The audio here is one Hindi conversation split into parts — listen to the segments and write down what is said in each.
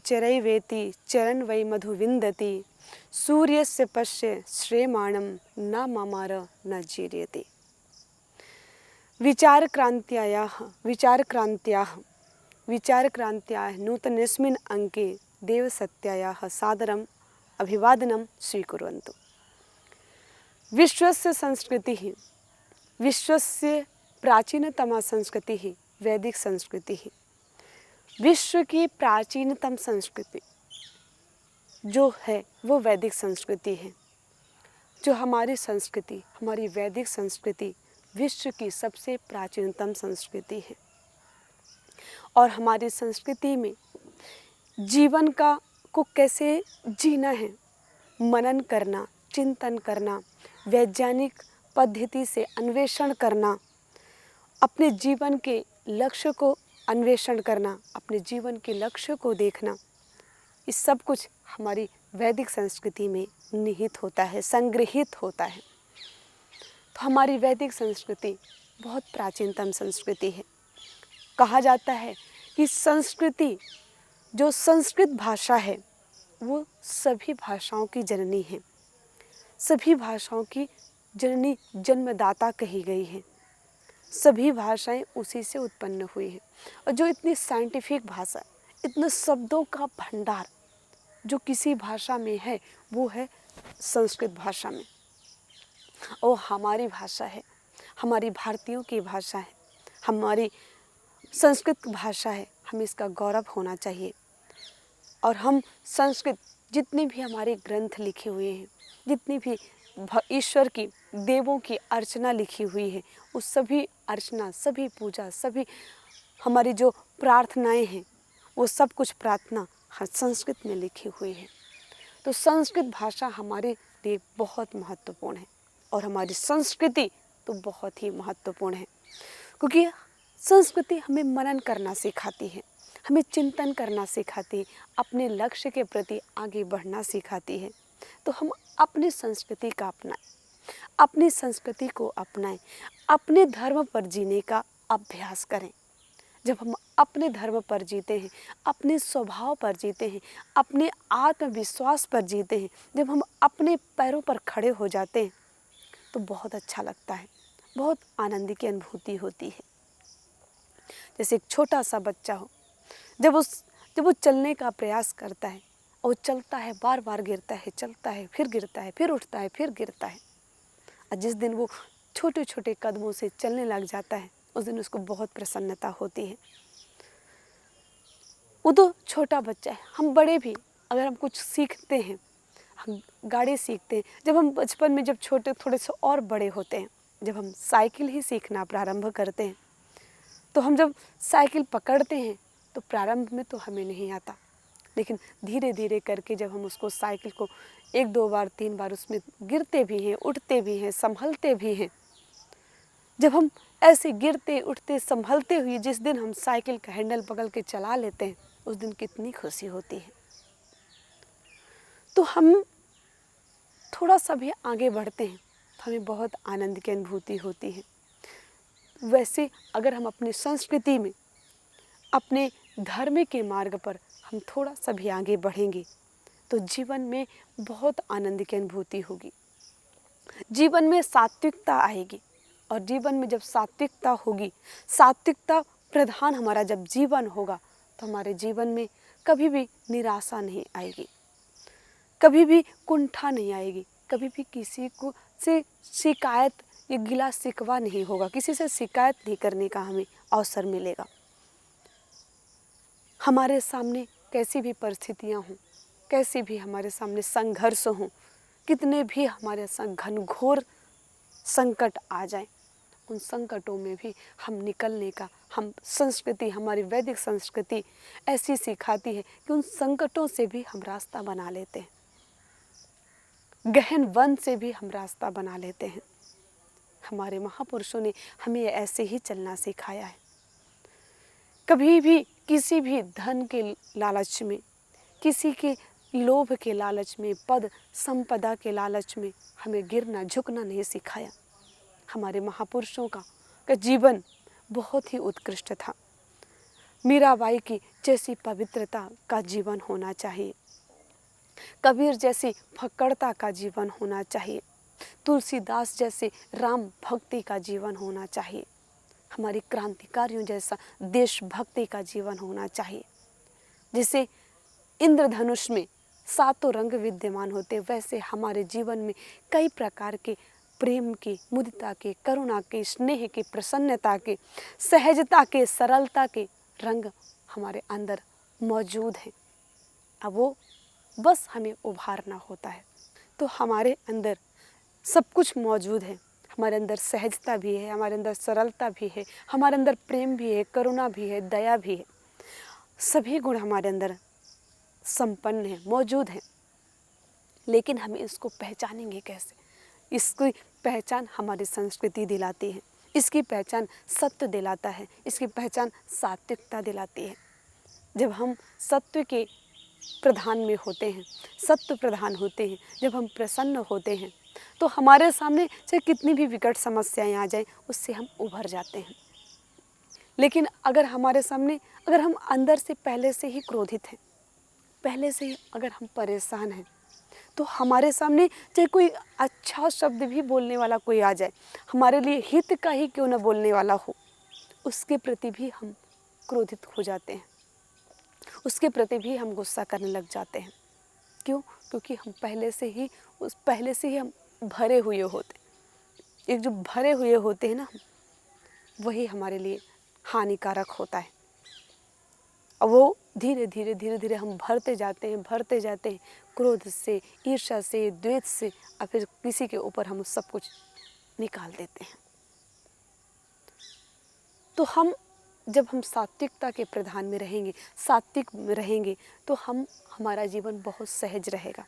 चरैवेति चरन् वै मधु विन्दति सूर्यस्य पश्य श्रेयमाणं न ममार न जीर्यते। विचारक्रान्त्याः नूतनेऽस्मिन् अङ्के देवसत्यायाः सादरम् अभिवादनं स्वीकुर्वन्तु। विश्वस्य संस्कृतिः, विश्वस्य प्राचीनतमा संस्कृतिः वैदिक संस्कृति। विश्व की प्राचीनतम संस्कृति जो है वो वैदिक संस्कृति है। जो हमारी संस्कृति, हमारी वैदिक संस्कृति विश्व की सबसे प्राचीनतम संस्कृति है। और हमारी संस्कृति में जीवन को कैसे जीना है, मनन करना, चिंतन करना, वैज्ञानिक पद्धति से अन्वेषण करना, अपने जीवन के लक्ष्य को अन्वेषण करना, अपने जीवन के लक्ष्य को देखना, इस सब कुछ हमारी वैदिक संस्कृति में निहित होता है, संग्रहित होता है। तो हमारी वैदिक संस्कृति बहुत प्राचीनतम संस्कृति है। कहा जाता है कि संस्कृति, जो संस्कृत भाषा है, वो सभी भाषाओं की जननी है, सभी भाषाओं की जननी, जन्मदाता कही गई है। सभी भाषाएं उसी से उत्पन्न हुई हैं। और जो इतनी साइंटिफिक भाषा, इतने शब्दों का भंडार जो किसी भाषा में है, वो है संस्कृत भाषा में। और हमारी भाषा है, हमारी भारतीयों की भाषा है, हमारी संस्कृत भाषा है। हमें इसका गौरव होना चाहिए। और हम संस्कृत, जितने भी हमारे ग्रंथ लिखे हुए हैं, जितनी भी ईश्वर की, देवों की अर्चना लिखी हुई है, उस सभी अर्चना, सभी पूजा, सभी हमारी जो प्रार्थनाएं हैं, वो सब कुछ प्रार्थना हर संस्कृत में लिखी हुई है। तो संस्कृत भाषा हमारे लिए बहुत महत्वपूर्ण है। और हमारी संस्कृति तो बहुत ही महत्वपूर्ण है, क्योंकि संस्कृति हमें मनन करना सिखाती है, हमें चिंतन करना सिखाती है, अपने लक्ष्य के प्रति आगे बढ़ना सिखाती है। तो हम अपनी संस्कृति का अपनाएं, अपनी संस्कृति को अपनाएं, अपने धर्म पर जीने का अभ्यास करें। जब हम अपने धर्म पर जीते हैं, अपने स्वभाव पर जीते हैं, अपने आत्मविश्वास पर जीते हैं, जब हम अपने पैरों पर खड़े हो जाते हैं, तो बहुत अच्छा लगता है, बहुत आनंद की अनुभूति होती है। जैसे एक छोटा सा बच्चा हो, जब वो चलने का प्रयास करता है और चलता है, बार बार गिरता है, चलता है, फिर गिरता है, फिर उठता है, फिर गिरता है। और जिस दिन वो छोटे छोटे कदमों से चलने लग जाता है, उस दिन उसको बहुत प्रसन्नता होती है। वो तो छोटा बच्चा है। हम बड़े भी अगर हम कुछ सीखते हैं, हम गाड़ी सीखते हैं, जब हम बचपन में, जब छोटे, थोड़े से और बड़े होते हैं, जब हम साइकिल ही सीखना प्रारंभ करते हैं, तो हम जब साइकिल पकड़ते हैं तो प्रारंभ में तो हमें नहीं आता, लेकिन धीरे धीरे करके जब हम उसको, साइकिल को 1-2 बार 3 बार उसमें गिरते भी हैं, उठते भी हैं, संभलते भी हैं, जब हम ऐसे गिरते उठते संभलते हुए जिस दिन हम साइकिल का हैंडल पकड़ के चला लेते हैं, उस दिन कितनी खुशी होती है। तो हम थोड़ा सा भी आगे बढ़ते हैं तो हमें बहुत आनंद की अनुभूति होती है। वैसे अगर हम अपनी संस्कृति में, अपने धर्म के मार्ग पर हम थोड़ा सा भी आगे बढ़ेंगे तो जीवन में बहुत आनंद की अनुभूति होगी, जीवन में सात्विकता आएगी। और जीवन में जब सात्विकता होगी, सात्विकता प्रधान हमारा जब जीवन होगा, तो हमारे जीवन में कभी भी निराशा नहीं आएगी, कभी भी कुंठा नहीं आएगी, कभी भी किसी को से शिकायत या गिला शिकवा नहीं होगा, किसी से शिकायत नहीं करने का हमें अवसर मिलेगा। हमारे सामने कैसी भी परिस्थितियां हों, कैसे भी हमारे सामने संघर्ष हों, कितने भी हमारे संग घनघोर संकट आ जाएं, उन संकटों में भी हम निकलने का, हम संस्कृति, हमारी वैदिक संस्कृति ऐसी सिखाती है कि उन संकटों से भी हम रास्ता बना लेते हैं, गहन वन से भी हम रास्ता बना लेते हैं। हमारे महापुरुषों ने हमें ऐसे ही चलना सिखाया है। कभी भी किसी भी धन के लालच में, किसी के लोभ के लालच में, पद संपदा के लालच में हमें गिरना झुकना नहीं सिखाया। हमारे महापुरुषों का जीवन बहुत ही उत्कृष्ट था। मीराबाई की जैसी पवित्रता का जीवन होना चाहिए, कबीर जैसी फक्कड़ता का जीवन होना चाहिए, तुलसीदास जैसे राम भक्ति का जीवन होना चाहिए, हमारे क्रांतिकारियों जैसा देशभक्ति का जीवन होना चाहिए। जैसे इंद्रधनुष में सातों रंग विद्यमान होते, वैसे हमारे जीवन में कई प्रकार के प्रेम के, मुदिता के, करुणा के, स्नेह के, प्रसन्नता के, सहजता के, सरलता के रंग हमारे अंदर मौजूद हैं। अब वो बस हमें उभारना होता है। तो हमारे अंदर सब कुछ मौजूद है। हमारे अंदर सहजता भी है, हमारे अंदर सरलता भी है, हमारे अंदर प्रेम भी है, करुणा भी है, दया भी है। सभी गुण हमारे अंदर संपन्न है, मौजूद है। लेकिन हम इसको पहचानेंगे कैसे? इसकी पहचान हमारी संस्कृति दिलाती है, इसकी पहचान सत्य दिलाता है, इसकी पहचान सात्विकता दिलाती है। जब हम सत्य के प्रधान में होते हैं, सत्य प्रधान होते हैं, जब हम प्रसन्न होते हैं, तो हमारे सामने चाहे कितनी भी विकट समस्याएं आ जाएं, उससे हम उभर जाते हैं। लेकिन अगर हमारे सामने, अगर हम अंदर से पहले से ही क्रोधित हैं, पहले से ही अगर हम परेशान हैं, तो हमारे सामने चाहे कोई अच्छा शब्द भी बोलने वाला कोई आ जाए, हमारे लिए हित का ही क्यों न बोलने वाला हो, उसके प्रति भी हम क्रोधित हो जाते हैं, उसके प्रति भी हम गुस्सा करने लग जाते हैं। क्यों? क्योंकि हम पहले से ही हम भरे हुए होते। एक जो भरे हुए होते हैं ना, वही हमारे लिए हानिकारक होता है। और वो धीरे धीरे हम भरते जाते हैं क्रोध से, ईर्ष्या से, द्वेष से, और फिर किसी के ऊपर हम सब कुछ निकाल देते हैं। तो जब हम सात्विकता के प्रधान में रहेंगे, सात्विक में रहेंगे, तो हमारा जीवन बहुत सहज रहेगा,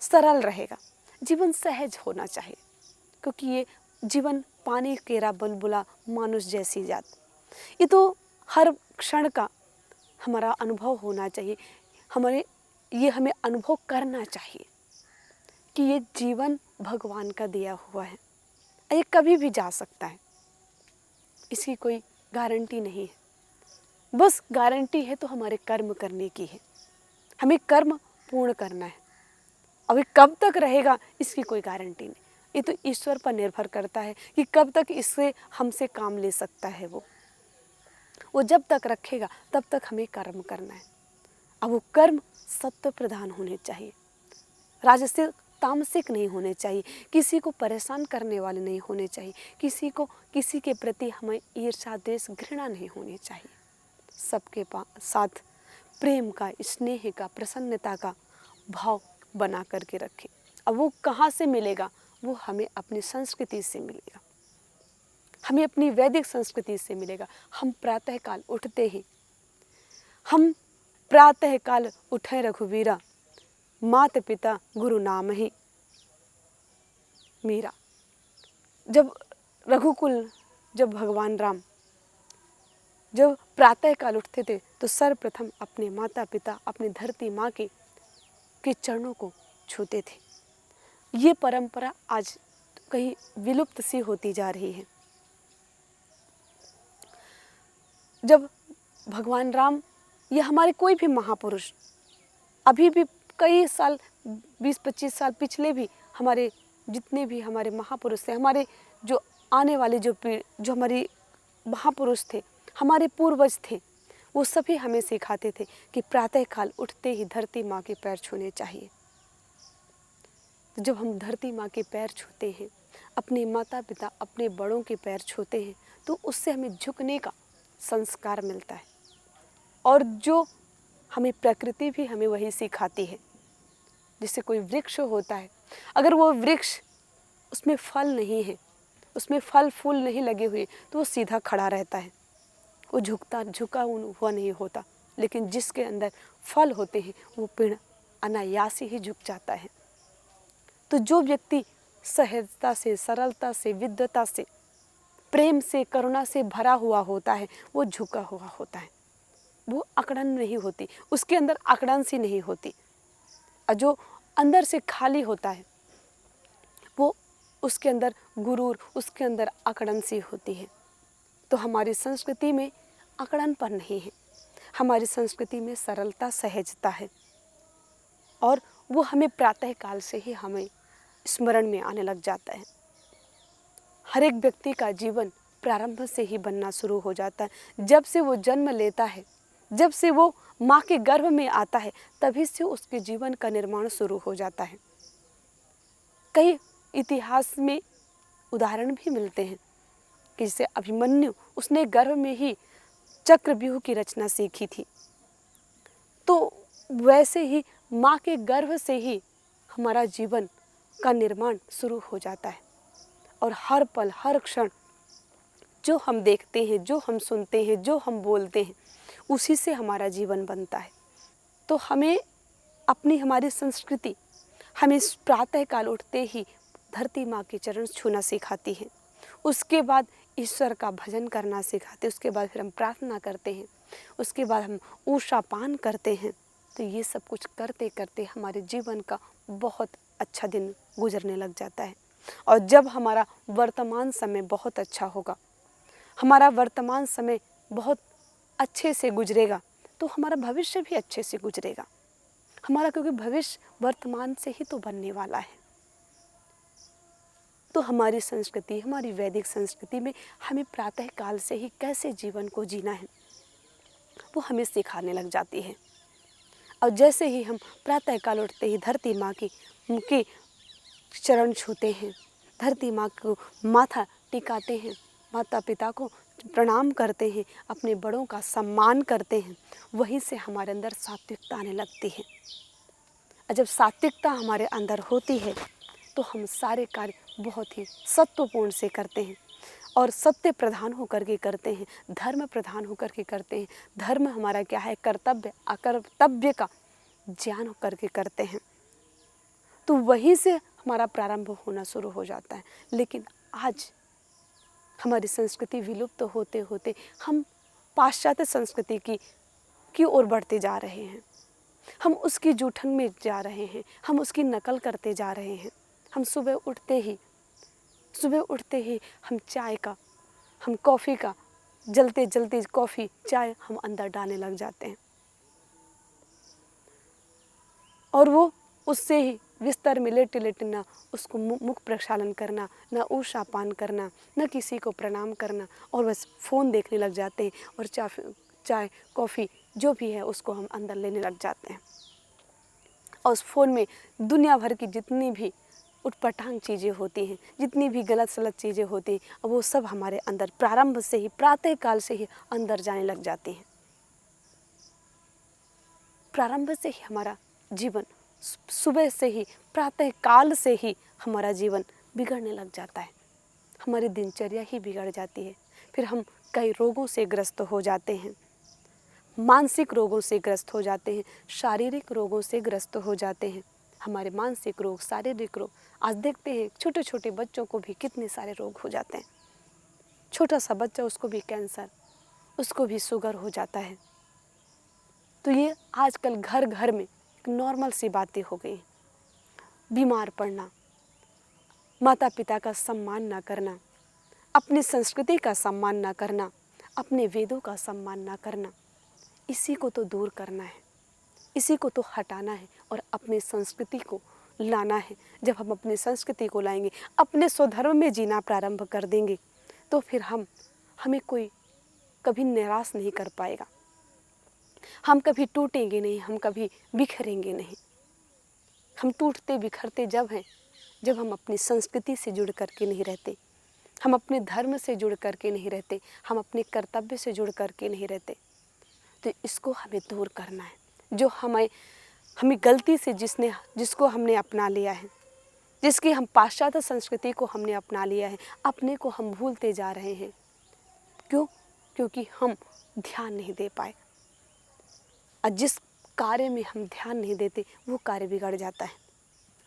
सरल रहेगा। जीवन सहज होना चाहिए, क्योंकि ये जीवन पानी केरा बुलबुला मानुष जैसी जात, ये तो हर क्षण का हमारा अनुभव होना चाहिए। हमें अनुभव करना चाहिए कि ये जीवन भगवान का दिया हुआ है, ये कभी भी जा सकता है, इसकी कोई गारंटी नहीं है। बस गारंटी है तो हमारे कर्म करने की है, हमें कर्म पूर्ण करना है। अभी कब तक रहेगा इसकी कोई गारंटी नहीं, ये तो ईश्वर पर निर्भर करता है कि कब तक इससे हमसे काम ले सकता है। वो जब तक रखेगा तब तक हमें कर्म करना है। अब वो कर्म सत्य प्रधान होने चाहिए, राजसिक तामसिक नहीं होने चाहिए, किसी को परेशान करने वाले नहीं होने चाहिए, किसी के प्रति हमें ईर्ष्या द्वेष घृणा नहीं होनी चाहिए। सबके साथ प्रेम का, स्नेह का, प्रसन्नता का भाव बना करके रखें। अब वो कहाँ से मिलेगा? वो हमें अपनी संस्कृति से मिलेगा, हमें अपनी वैदिक संस्कृति से मिलेगा। हम प्रातःकाल उठते हैं, हम प्रातःकाल उठे रघुवीरा, माता पिता गुरु नाम ही मीरा। जब भगवान राम जब प्रातःकाल उठते थे तो सर्वप्रथम अपने माता पिता, अपनी धरती माँ के चरणों को छूते थे। ये परंपरा आज कहीं विलुप्त सी होती जा रही है। जब भगवान राम या हमारे कोई भी महापुरुष, अभी भी कई साल 20-25 साल पिछले भी हमारे जितने भी हमारे महापुरुष थे, हमारे जो आने वाले जो हमारे महापुरुष थे, हमारे पूर्वज थे, वो सभी हमें सिखाते थे कि प्रातःकाल उठते ही धरती माँ के पैर छूने चाहिए। तो जब हम धरती माँ के पैर छूते हैं, अपने माता पिता, अपने बड़ों के पैर छूते हैं, तो उससे हमें झुकने का संस्कार मिलता है। और जो हमें प्रकृति भी हमें वही सिखाती है। जैसे कोई वृक्ष होता है, अगर वो वृक्ष उसमें फल नहीं है, उसमें फल फूल नहीं लगे हुए, तो वो सीधा खड़ा रहता है, वो झुका हुआ नहीं होता। लेकिन जिसके अंदर फल होते हैं वो पेड़ अनायास ही झुक जाता है। तो जो व्यक्ति सहजता से, सरलता से, विद्वता से, प्रेम से, करुणा से भरा हुआ होता है, वो झुका हुआ होता है, वो अकड़न नहीं होती, उसके अंदर अकड़न सी नहीं होती। जो अंदर से खाली होता है, वो उसके अंदर गुरूर, उसके अंदर अकड़न सी होती है। तो हमारी संस्कृति में अकड़नपन नहीं है, हमारी संस्कृति में सरलता, सहजता है, और वो हमें प्रातःकाल से ही हमें स्मरण में आने लग जाता है। हर एक व्यक्ति का जीवन प्रारंभ से ही बनना शुरू हो जाता है। जब से वो जन्म लेता है, जब से वो माँ के गर्भ में आता है, तभी से उसके जीवन का निर्माण शुरू हो जाता है। कई इतिहास में उदाहरण भी मिलते हैं कि जैसे अभिमन्यु, उसने गर्भ में ही चक्रव्यूह की रचना सीखी थी। तो वैसे ही माँ के गर्भ से ही हमारा जीवन का निर्माण शुरू हो जाता है, और हर पल हर क्षण जो हम देखते हैं, जो हम सुनते हैं, जो हम बोलते हैं, उसी से हमारा जीवन बनता है। तो हमें हमारी संस्कृति हमें प्रातःकाल उठते ही धरती माँ के चरण छूना सिखाती है। उसके बाद ईश्वर का भजन करना सिखाते हैं। उसके बाद फिर हम प्रार्थना करते हैं। उसके बाद हम ऊषा पान करते हैं। तो ये सब कुछ करते करते हमारे जीवन का बहुत अच्छा दिन गुजरने लग जाता है। और जब हमारा वर्तमान समय बहुत अच्छा होगा, हमारा वर्तमान समय बहुत अच्छे से गुजरेगा, तो हमारा भविष्य भी अच्छे से गुजरेगा हमारा, क्योंकि भविष्य वर्तमान से ही तो बनने वाला है। तो हमारी संस्कृति, हमारी वैदिक संस्कृति में हमें प्रातःकाल से ही कैसे जीवन को जीना है, वो हमें सिखाने लग जाती है। और जैसे ही हम प्रातःकाल उठते ही धरती माँ की उनके चरण छूते हैं, धरती माँ को माथा टिकाते हैं, माता पिता को प्रणाम करते हैं, अपने बड़ों का सम्मान करते हैं, वहीं से हमारे अंदर सात्विकता आने लगती है। और जब सात्विकता हमारे अंदर होती है तो हम सारे कार्य बहुत ही सत्वपूर्ण से करते हैं, और सत्य प्रधान होकर के करते हैं, धर्म प्रधान होकर के करते हैं। धर्म हमारा क्या है? कर्तव्य, अकर्तव्य का ज्ञान होकर के करते हैं। तो वहीं से हमारा प्रारंभ होना शुरू हो जाता है। लेकिन आज हमारी संस्कृति विलुप्त होते होते हम पाश्चात्य संस्कृति की ओर बढ़ते जा रहे हैं। हम उसकी जूठन में जा रहे हैं, हम उसकी नकल करते जा रहे हैं। हम सुबह उठते ही हम कॉफ़ी का जलते जलते कॉफ़ी चाय हम अंदर डालने लग जाते हैं, और वो उससे ही बिस्तर में लेटे लेटे ना उसको मुख प्रक्षालन करना, ना ऊषा पान करना, ना किसी को प्रणाम करना, और बस फ़ोन देखने लग जाते हैं, और चाय कॉफ़ी जो भी है उसको हम अंदर लेने लग जाते हैं। और उस फ़ोन में दुनिया भर की जितनी भी उटपटांग चीज़ें होती हैं, जितनी भी गलत सलत चीज़ें होती हैं, वो सब हमारे अंदर प्रारंभ से ही, प्रातःकाल से ही अंदर जाने लग जाती हैं। प्रारंभ से ही हमारा जीवन, सुबह से ही, प्रातःकाल से ही हमारा जीवन बिगड़ने लग जाता है। हमारी दिनचर्या ही बिगड़ जाती है। फिर हम कई रोगों से ग्रस्त हो जाते हैं, मानसिक रोगों से ग्रस्त हो जाते हैं, शारीरिक रोगों से ग्रस्त हो जाते हैं। हमारे मानसिक रोग, शारीरिक रोग, आज देखते हैं छोटे छोटे बच्चों को भी कितने सारे रोग हो जाते हैं। छोटा सा बच्चा, उसको भी कैंसर, उसको भी शुगर हो जाता है। तो ये आजकल घर घर में नॉर्मल सी बातें हो गई। बीमार पड़ना, माता पिता का सम्मान ना करना, अपनी संस्कृति का सम्मान ना करना, अपने वेदों का सम्मान ना करना, इसी को तो दूर करना है, इसी को तो हटाना है और अपनी संस्कृति को लाना है। जब हम अपनी संस्कृति को लाएंगे, अपने स्वधर्म में जीना प्रारंभ कर देंगे, तो फिर हमें कोई कभी निराश नहीं कर पाएगा। हम कभी टूटेंगे नहीं, हम कभी बिखरेंगे नहीं। हम टूटते बिखरते जब हम अपनी संस्कृति से जुड़ करके नहीं रहते, हम अपने धर्म से जुड़ करके नहीं रहते, हम अपने कर्तव्य से जुड़ करके नहीं रहते। तो इसको हमें दूर करना है। जो हमें गलती से जिसको हमने अपना लिया है, जिसकी हम पाश्चात्य संस्कृति को हमने अपना लिया है, अपने को हम भूलते जा रहे हैं। क्यों? क्योंकि हम ध्यान नहीं दे पाए। और जिस कार्य में हम ध्यान नहीं देते, वो कार्य बिगड़ जाता है।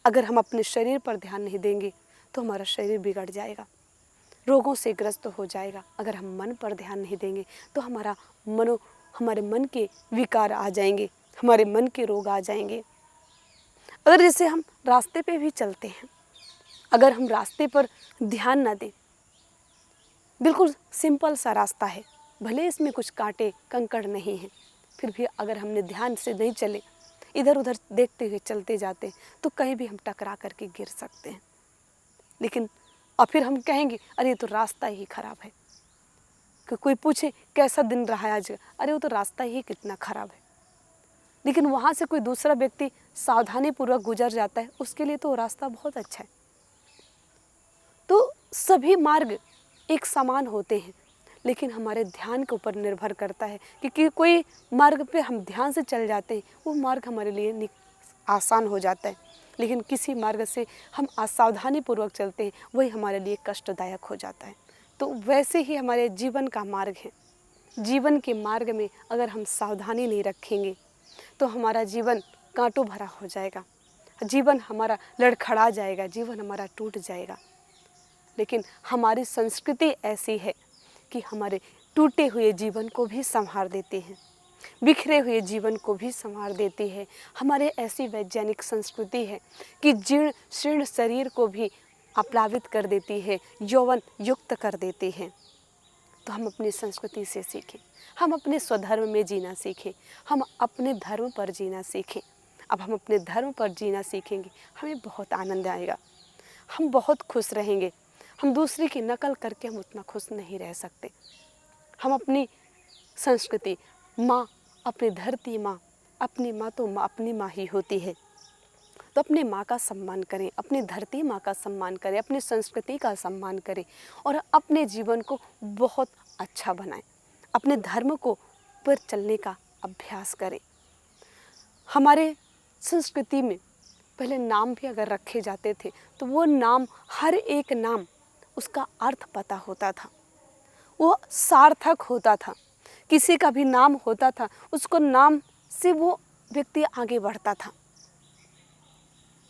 अगर हम अपने शरीर पर ध्यान नहीं देंगे तो हमारा शरीर बिगड़ जाएगा, रोगों से ग्रस्त हो जाएगा। अगर हम मन पर ध्यान नहीं देंगे तो हमारे मन के विकार आ जाएंगे, हमारे मन के रोग आ जाएंगे। अगर जैसे हम रास्ते पे भी चलते हैं, अगर हम रास्ते पर ध्यान ना दें, बिल्कुल सिंपल सा रास्ता है, भले इसमें कुछ कांटे कंकड़ नहीं है, फिर भी अगर हमने ध्यान से नहीं चले, इधर उधर देखते हुए चलते जाते तो कहीं भी हम टकरा करके गिर सकते हैं। लेकिन और फिर हम कहेंगे अरे ये तो रास्ता ही खराब है। कि कोई पूछे कैसा दिन रहा है आज, अरे वो तो रास्ता ही कितना खराब है। लेकिन वहाँ से कोई दूसरा व्यक्ति सावधानी पूर्वक गुजर जाता है, उसके लिए तो वो रास्ता बहुत अच्छा है। तो सभी मार्ग एक समान होते हैं, लेकिन हमारे ध्यान के ऊपर निर्भर करता है कि कोई मार्ग पे हम ध्यान से चल जाते हैं, वो मार्ग हमारे लिए आसान हो जाता है। लेकिन किसी मार्ग से हम असावधानी पूर्वक चलते हैं, वही हमारे लिए कष्टदायक हो जाता है। तो वैसे ही हमारे जीवन का मार्ग है। जीवन के मार्ग में अगर हम सावधानी नहीं रखेंगे तो हमारा जीवन कांटों भरा हो जाएगा, जीवन हमारा लड़खड़ा जाएगा, जीवन हमारा टूट जाएगा। लेकिन हमारी संस्कृति ऐसी है कि हमारे टूटे हुए जीवन को भी संवार देते हैं, बिखरे हुए जीवन को भी संवार देती है। हमारे ऐसी वैज्ञानिक संस्कृति है कि जीर्ण शीर्ण शरीर को भी आप्लावित कर देती है, यौवन युक्त कर देती है। तो हम अपनी संस्कृति से सीखें, हम अपने स्वधर्म में जीना सीखें, हम अपने धर्म पर जीना सीखें। अब हम अपने धर्म पर जीना सीखेंगे, हमें बहुत आनंद आएगा, हम बहुत खुश रहेंगे। हम दूसरे की नकल करके हम उतना खुश नहीं रह सकते। हम अपनी संस्कृति माँ, अपनी धरती माँ, अपनी माँ तो माँ अपनी माँ ही होती है। तो अपने माँ का सम्मान करें, अपनी धरती माँ का सम्मान करें, अपनी संस्कृति का सम्मान करें और अपने जीवन को बहुत अच्छा बनाएं, अपने धर्म को पर चलने का अभ्यास करें। हमारे संस्कृति में पहले नाम भी अगर रखे जाते थे तो वो नाम, हर एक नाम उसका अर्थ पता होता था, वो सार्थक होता था। किसी का भी नाम होता था, उसको नाम से वो व्यक्ति आगे बढ़ता था,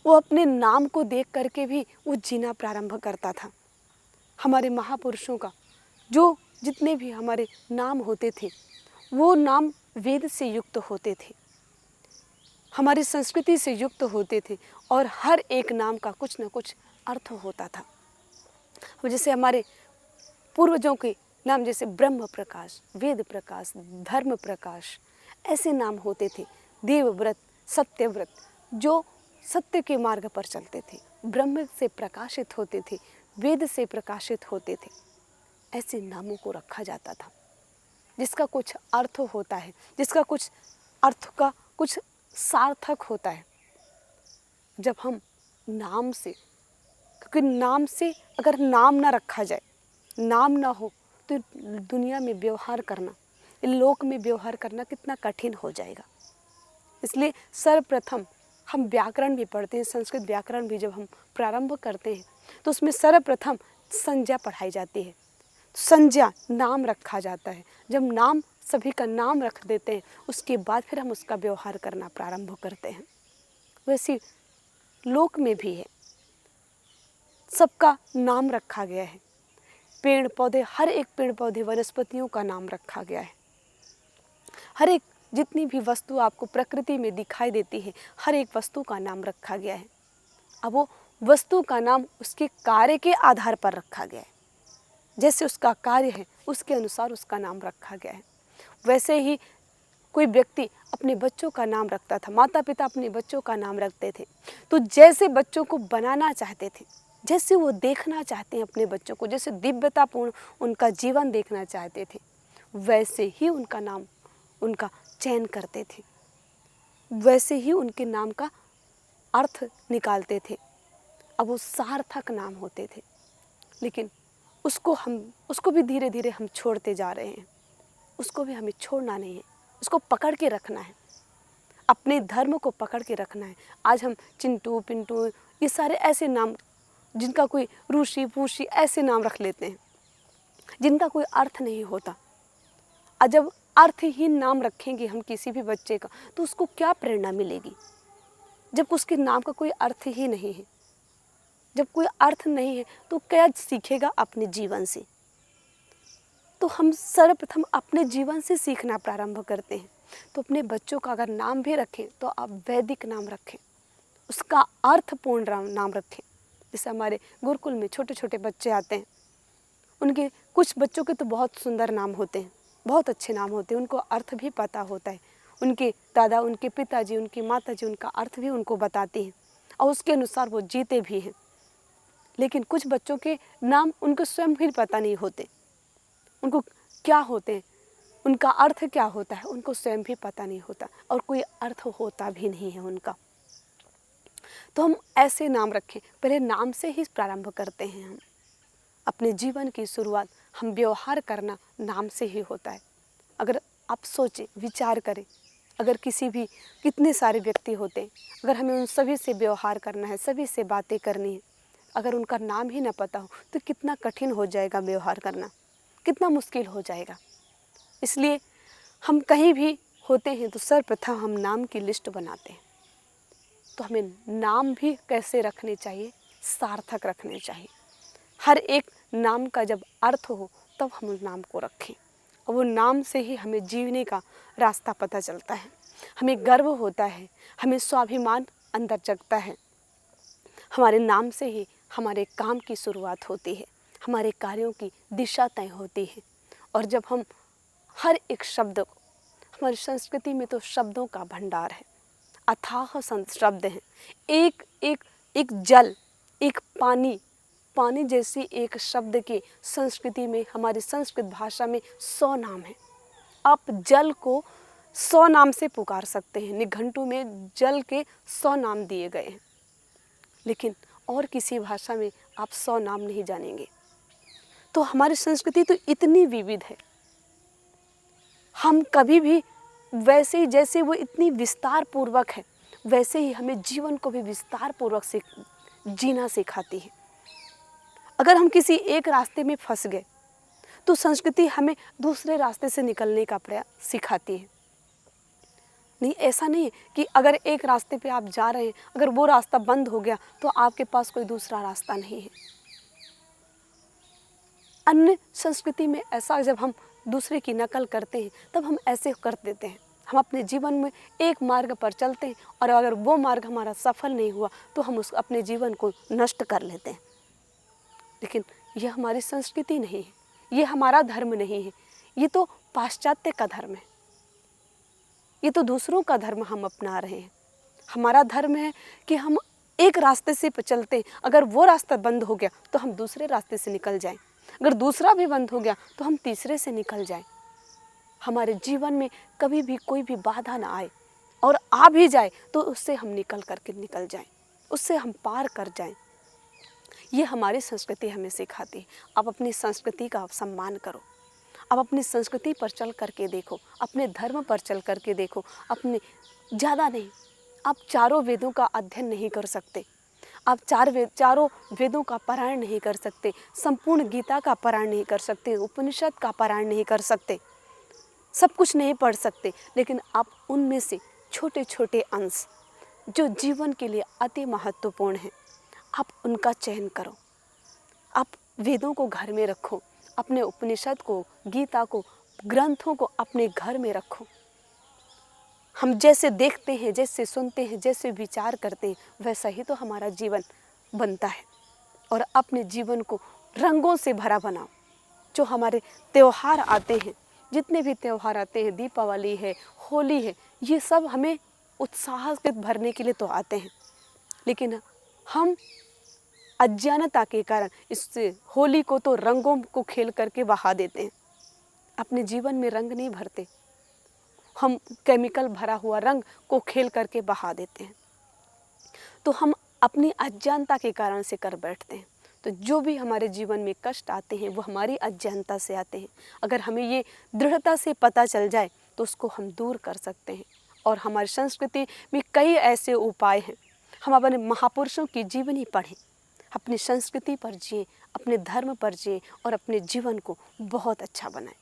वो अपने नाम को देख करके भी वो जीना प्रारंभ करता था। हमारे महापुरुषों का जो जितने भी हमारे नाम होते थे, वो नाम वेद से युक्त होते थे, हमारी संस्कृति से युक्त होते थे और हर एक नाम का कुछ न कुछ अर्थ होता था। जैसे हमारे पूर्वजों के नाम जैसे ब्रह्म प्रकाश, वेद प्रकाश, धर्म प्रकाश, ऐसे नाम होते थे। देवव्रत, सत्यव्रत, जो सत्य के मार्ग पर चलते थे, ब्रह्म से प्रकाशित होते थे, वेद से प्रकाशित होते थे। ऐसे नामों को रखा जाता था जिसका कुछ अर्थ होता है, जिसका कुछ अर्थ का कुछ सार्थक होता है। जब हम नाम से, क्योंकि नाम से अगर नाम ना रखा जाए, नाम ना हो तो दुनिया में व्यवहार करना, लोक में व्यवहार करना कितना कठिन हो जाएगा। इसलिए सर्वप्रथम हम व्याकरण भी पढ़ते हैं, संस्कृत व्याकरण भी जब हम प्रारंभ करते हैं तो उसमें सर्वप्रथम संज्ञा पढ़ाई जाती है। संज्ञा, नाम रखा जाता है। जब नाम, सभी का नाम रख देते हैं, उसके बाद फिर हम उसका व्यवहार करना प्रारंभ करते हैं। वैसे लोक में भी है, सबका नाम रखा गया है। पेड़ पौधे, हर एक पेड़ पौधे वनस्पतियों का नाम रखा गया है। हर एक जितनी भी वस्तु आपको प्रकृति में दिखाई देती है, हर एक वस्तु का नाम रखा गया है। अब वो वस्तु का नाम उसके कार्य के आधार पर रखा गया है, जैसे उसका कार्य है उसके अनुसार उसका नाम रखा गया है। वैसे ही कोई व्यक्ति अपने बच्चों का नाम रखता था, माता पिता अपने बच्चों का नाम रखते थे, तो जैसे बच्चों को बनाना चाहते थे, जैसे वो देखना चाहते हैं अपने बच्चों को, जैसे दिव्यतापूर्ण उनका जीवन देखना चाहते थे, वैसे ही उनका नाम, उनका चयन करते थे, वैसे ही उनके नाम का अर्थ निकालते थे। अब वो सार्थक नाम होते थे, लेकिन उसको भी धीरे धीरे हम छोड़ते जा रहे हैं। उसको भी हमें छोड़ना नहीं है, उसको पकड़ के रखना है, अपने धर्म को पकड़ के रखना है। आज हम चिंटू, पिंटू, ये सारे ऐसे नाम जिनका कोई ऋषि पूषी ऐसे नाम रख लेते हैं जिनका कोई अर्थ नहीं होता। और जब अर्थहीन नाम रखेंगे हम किसी भी बच्चे का तो उसको क्या प्रेरणा मिलेगी, जब उसके नाम का कोई अर्थ ही नहीं है। जब कोई अर्थ नहीं है तो क्या सीखेगा अपने जीवन से। तो हम सर्वप्रथम अपने जीवन से सीखना प्रारंभ करते हैं। तो अपने बच्चों का अगर नाम भी रखें तो आप वैदिक नाम रखें, उसका अर्थपूर्ण नाम रखें। जैसे हमारे गुरुकुल में छोटे छोटे बच्चे आते हैं, उनके कुछ बच्चों के तो बहुत सुंदर नाम होते हैं, बहुत अच्छे नाम होते हैं, उनको अर्थ भी पता होता है। उनके दादा, उनके पिताजी, उनकी माताजी उनका अर्थ भी उनको बताती हैं और उसके अनुसार वो जीते भी हैं। लेकिन कुछ बच्चों के नाम उनको स्वयं भी पता नहीं होते, उनको क्या होते हैं, उनका अर्थ क्या होता है, उनको स्वयं भी पता नहीं होता और कोई अर्थ होता भी नहीं है उनका। तो हम ऐसे नाम रखें, पहले नाम से ही प्रारंभ करते हैं। हम अपने जीवन की शुरुआत, हम व्यवहार करना नाम से ही होता है। अगर आप सोचें, विचार करें, अगर किसी भी, कितने सारे व्यक्ति होते हैं, अगर हमें उन सभी से व्यवहार करना है, सभी से बातें करनी है, अगर उनका नाम ही ना पता हो तो कितना कठिन हो जाएगा व्यवहार करना, कितना मुश्किल हो जाएगा। इसलिए हम कहीं भी होते हैं तो सर्वप्रथम हम नाम की लिस्ट बनाते हैं। तो हमें नाम भी कैसे रखने चाहिए, सार्थक रखने चाहिए। हर एक नाम का जब अर्थ हो तब हम उस नाम को रखें, और वो नाम से ही हमें जीने का रास्ता पता चलता है, हमें गर्व होता है, हमें स्वाभिमान अंदर जगता है। हमारे नाम से ही हमारे काम की शुरुआत होती है, हमारे कार्यों की दिशा तय होती है। और जब हम हर एक शब्द, हमारी संस्कृति में तो शब्दों का भंडार है, अथाह शब्द हैं। एक एक एक जल, एक पानी, पानी जैसी एक शब्द के संस्कृति में, हमारी संस्कृत भाषा में 100 नाम हैं। आप जल को 100 नाम से पुकार सकते हैं, निघंटु में जल के 100 नाम दिए गए हैं, लेकिन और किसी भाषा में आप 100 नाम नहीं जानेंगे। तो हमारी संस्कृति तो इतनी विविध है, हम कभी भी वैसे ही, जैसे वो इतनी विस्तार पूर्वक है, वैसे ही हमें जीवन को भी विस्तार पूर्वक से जीना सिखाती है। अगर हम किसी एक रास्ते में फंस गए तो संस्कृति हमें दूसरे रास्ते से निकलने का प्रयास सिखाती है। नहीं, ऐसा नहीं है कि अगर एक रास्ते पे आप जा रहे हैं, अगर वो रास्ता बंद हो गया तो आपके पास कोई दूसरा रास्ता नहीं है। अन्य संस्कृति में ऐसा, जब हम दूसरे की नकल करते हैं तब हम ऐसे कर देते हैं। हम अपने जीवन में एक मार्ग पर चलते हैं और अगर वो मार्ग हमारा सफल नहीं हुआ तो हम उस अपने जीवन को नष्ट कर लेते हैं। लेकिन यह हमारी संस्कृति नहीं है, ये हमारा धर्म नहीं है, ये तो पाश्चात्य का धर्म है, ये तो दूसरों का धर्म हम अपना रहे हैं। हमारा धर्म है कि हम एक रास्ते से चलते हैं, अगर वो रास्ता बंद हो गया तो हम दूसरे रास्ते से निकल जाएं, अगर दूसरा भी बंद हो गया तो हम तीसरे से निकल जाएं। हमारे जीवन में कभी भी कोई भी बाधा ना आए, और आ भी जाए तो उससे हम निकल जाएं, उससे हम पार कर जाएं। ये हमारी संस्कृति हमें सिखाती है। आप अपनी संस्कृति का सम्मान करो, आप अपनी संस्कृति पर चल करके देखो, अपने धर्म पर चल करके देखो। अपने ज़्यादा नहीं, आप चारों वेदों का अध्ययन नहीं कर सकते, आप चारों वेदों का पारायण नहीं कर सकते, संपूर्ण गीता का पारायण नहीं कर सकते, उपनिषद का पारायण नहीं कर सकते, सब कुछ नहीं पढ़ सकते, लेकिन आप उनमें से छोटे छोटे अंश जो जीवन के लिए अति महत्वपूर्ण हैं, आप उनका चयन करो। आप वेदों को घर में रखो, अपने उपनिषद को, गीता को, ग्रंथों को अपने घर में रखो। हम जैसे देखते हैं, जैसे सुनते हैं, जैसे विचार करते हैं, वैसा ही तो हमारा जीवन बनता है। और अपने जीवन को रंगों से भरा बनाओ। जो हमारे त्यौहार आते हैं, जितने भी त्यौहार आते हैं, दीपावली है, होली है, ये सब हमें उत्साह से भरने के लिए तो आते हैं, लेकिन हम अज्ञानता के कारण इससे होली को तो रंगों को खेल करके बहा देते हैं, अपने जीवन में रंग नहीं भरते। हम केमिकल भरा हुआ रंग को खेल करके बहा देते हैं, तो हम अपनी अज्ञानता के कारण से कर बैठते हैं। तो जो भी हमारे जीवन में कष्ट आते हैं वो हमारी अज्ञानता से आते हैं। अगर हमें ये दृढ़ता से पता चल जाए तो उसको हम दूर कर सकते हैं। और हमारी संस्कृति में कई ऐसे उपाय हैं। हम अपने महापुरुषों की जीवनी पढ़ें, अपनी संस्कृति पर जिए, अपने धर्म पर जिए और अपने जीवन को बहुत अच्छा बनाएं।